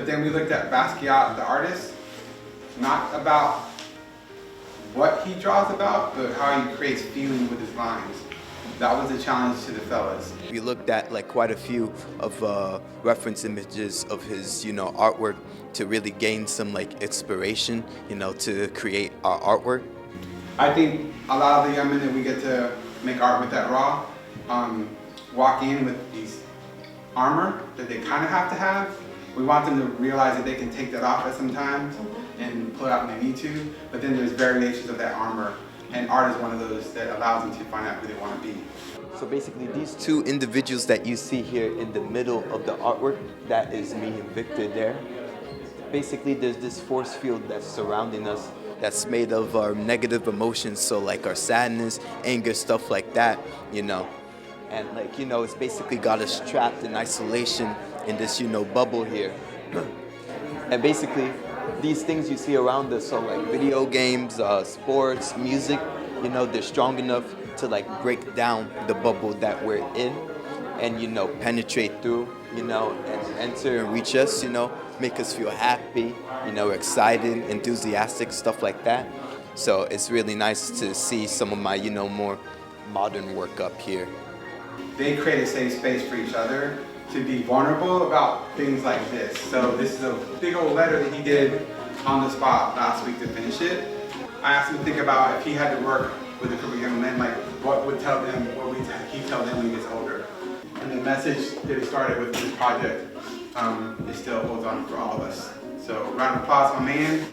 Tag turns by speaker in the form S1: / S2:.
S1: But then we looked at Basquiat, the artist, not about what he draws about, but how he creates feeling with his lines. That was a challenge to the fellas.
S2: We looked at like quite a few of reference images of his, artwork to really gain some like inspiration, to create our artwork.
S1: I think a lot of the young men that we get to make art with at Raw walk in with these armor that they kind of have to have. We want them to realize that they can take that off at some times and pull it out when they need to, but then there's variations of that armor, and art is one of those that allows them to find out who they want to be.
S2: So basically these two individuals that you see here in the middle of the artwork, that is me and Victor there. Basically there's this force field that's surrounding us that's made of our negative emotions, so like our sadness, anger, stuff like that, And it's basically got us trapped in isolation in this, bubble here. And basically these things you see around us, so like video games, sports, music, they're strong enough to like break down the bubble that we're in and, penetrate through, and enter and reach us, make us feel happy, excited, enthusiastic, stuff like that. So it's really nice to see some of my, more modern work up here.
S1: They create a safe space for each other to be vulnerable about things like this. So this is a big old letter that he did on the spot last week to finish it. I asked him to think about if he had to work with a group of young men, like what would tell them, he tell them when he gets older. And the message that he started with this project, it still holds on for all of us. So round of applause, my man.